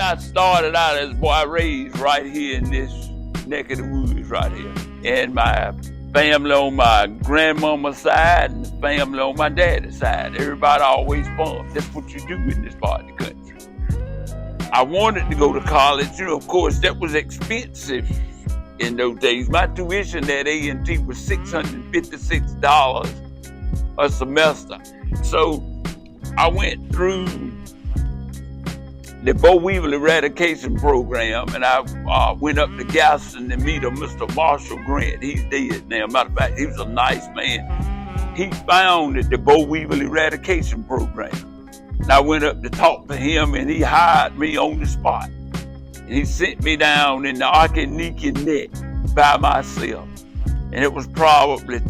I started out as a boy, I raised right here in this neck of the woods right here. And my family on my grandmama's side and the family on my daddy's side, everybody always farmed. That's what you do in this part of the country. I wanted to go to college. You know, of course, that was expensive in those days. My tuition at A&T was $656 a semester. So I went through the Bo Weevil eradication program, and I went up to Galveston to meet a Mr. Marshall Grant. He's dead now. Matter of fact, he was a nice man. He founded the Bo Weevil eradication program. And I went up to talk to him, and he hired me on the spot. And he sent me down in the Occoneechee Neck by myself. And it was probably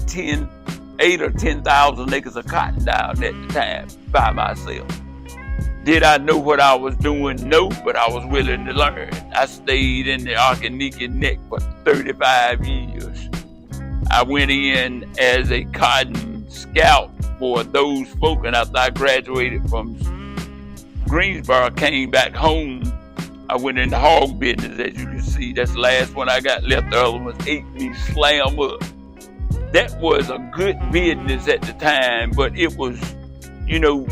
8 or 10,000 acres of cotton down at the time by myself. Did I know what I was doing? No, but I was willing to learn. I stayed in the Occoneechee Neck for 35 years. I went in as a cotton scout for those folk, and after I graduated from Greensboro, came back home. I went in the hog business, as you can see. That's the last one I got left. The other ones ate me slam up. That was a good business at the time, but it was, you know,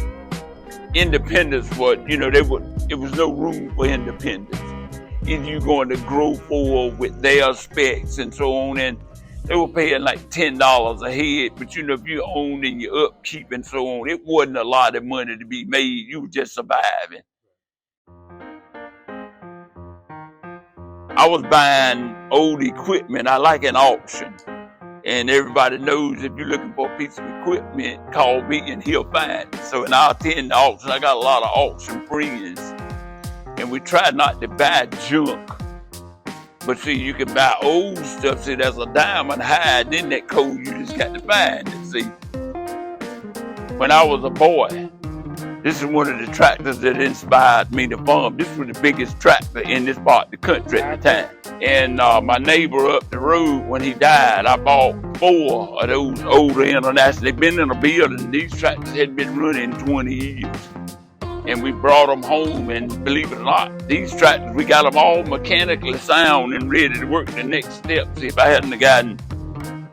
independence was, you know, it was no room for independence. Either you going to grow forward with their specs and so on, and they were paying like $10 a head, but you know, if you owned and your upkeep and so on, it wasn't a lot of money to be made. You were just surviving. I was buying old equipment. I like an auction. And everybody knows if you're looking for a piece of equipment, call me and he'll find it. So I'll attend the auction. I got a lot of auction friends. And we try not to buy junk. But see, you can buy old stuff. See, there's a diamond hide in that coal. You just got to find it. See, when I was a boy, this is one of the tractors that inspired me to farm. This was the biggest tractor in this part of the country at the time. And my neighbor up the road, when he died, I bought 4 of those older International. They've been in a building. These tractors had been running 20 years. And we brought them home, and believe it or not, these tractors, we got them all mechanically sound and ready to work the next step. See, if I hadn't gotten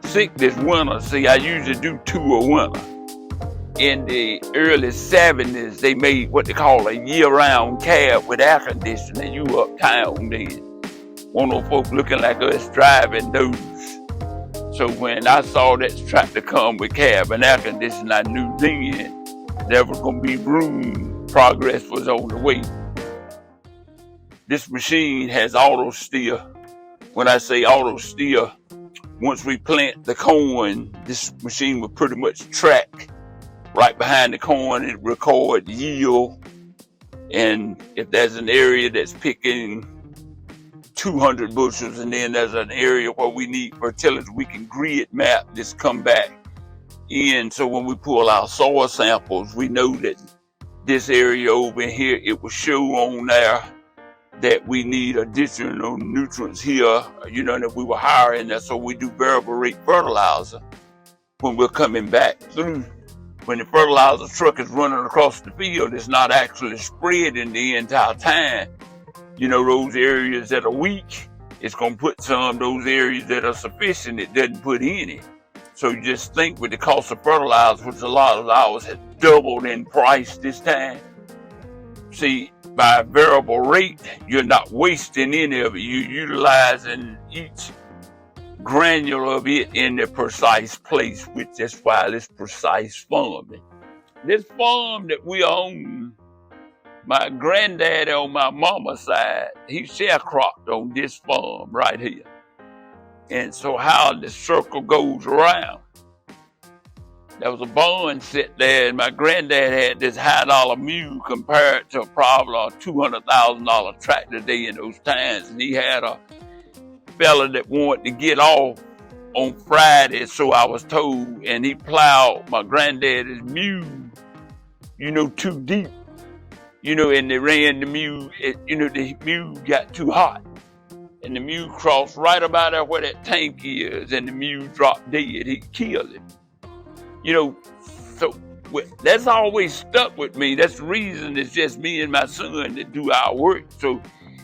sick this winter, see, I usually do 2 a winter. In the early 70s, they made what they call a year-round cab with air conditioning. You uptown then. One of those folks looking like us driving those. So when I saw that tractor come with cab and air conditioning, I knew then there was going to be room. Progress was on the way. This machine has auto steer. When I say auto steer, once we plant the corn, this machine will pretty much track right behind the corn and record yield. And if there's an area that's picking 200 bushels and then there's an area where we need fertility, we can grid map this come back in. So when we pull our soil samples, we know that this area over here, it will show on there that we need additional nutrients here, you know, that we were hiring that. So we do variable rate fertilizer when we're coming back through. When the fertilizer truck is running across the field, it's not actually spreading the entire time. You know, those areas that are weak, it's going to put some. Those areas that are sufficient, it doesn't put any. So you just think with the cost of fertilizer, which a lot of ours has doubled in price this time. See, by variable rate, you're not wasting any of it. You're utilizing each granule of it in the precise place, which is why it's precise farming. This farm that we own, my granddaddy on my mama's side, he sharecropped on this farm right here. And so how the circle goes around. There was a barn set there, and my granddad had this high-dollar mule compared to probably a $200,000 tractor day in those times. And he had a fella that wanted to get off on Friday, so I was told, and he plowed my granddad's mule, you know, too deep. You know, and they ran the mule, the mule got too hot. And the mule crossed right about there where that tank is, and the mule dropped dead. He killed it. You know, so That's always stuck with me. That's the reason it's just me and my son that do our work. So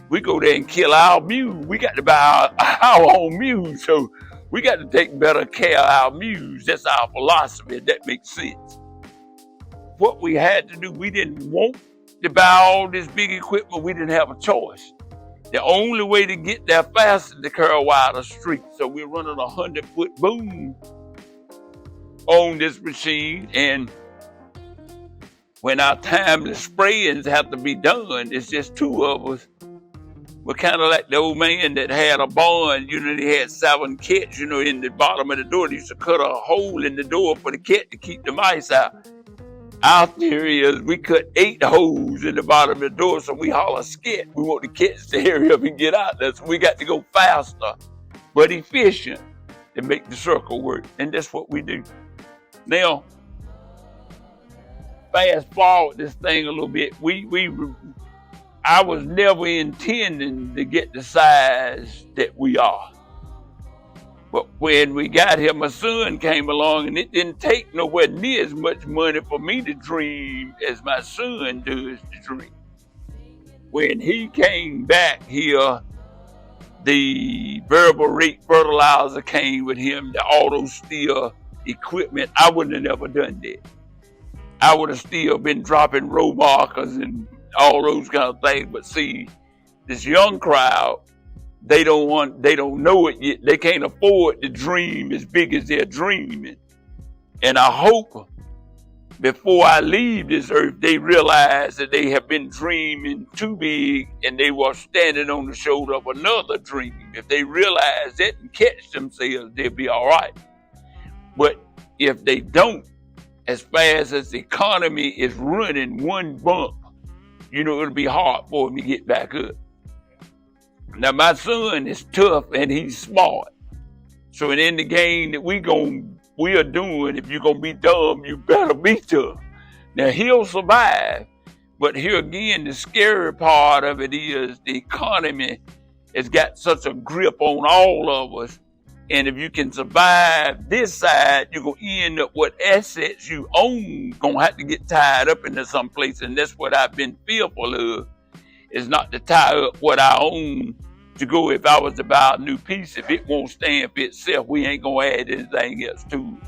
we go there and kill our mule. We got to buy our own mule. So we got to take better care of our mules. That's our philosophy. That makes sense. What we had to do, we didn't want to buy all this big equipment. We didn't have a choice. The only way to get there fast is to carry wide the street. So we're running a 100-foot boom on this machine. And when our timely sprayings have to be done, it's just two of us. We're kind of like the old man that had a barn, he had 7 cats, in the bottom of the door. They used to cut a hole in the door for the cat to keep the mice out. Our theory is we cut 8 holes in the bottom of the door, so we holler scat. We want the cats to hurry up and get out there, so we got to go faster, but efficient to make the circle work, and that's what we do. Now, fast forward this thing a little bit. I was never intending to get the size that we are. But when we got here, my son came along, and it didn't take nowhere near as much money for me to dream as my son does to dream. When he came back here, the variable rate fertilizer came with him, the auto steer equipment. I wouldn't have never done that. I would have still been dropping row markers and all those kind of things. But see, this young crowd, they don't know it yet. They can't afford to dream as big as they're dreaming. And I hope before I leave this earth, they realize that they have been dreaming too big and they were standing on the shoulder of another dream. If they realize that and catch themselves, they'll be all right. But if they don't, as fast as the economy is running one bump, it'll be hard for them to get back up. Now, my son is tough and he's smart. So in the game that we are doing, if you're going to be dumb, you better be tough. Now, he'll survive. But here again, the scary part of it is the economy has got such a grip on all of us. And if you can survive this side, you're going to end up with assets you own going to have to get tied up into some place. And that's what I've been fearful of, is not to tie up what I own to go. If I was to buy a new piece, if it won't stand for itself, we ain't going to add anything else to it.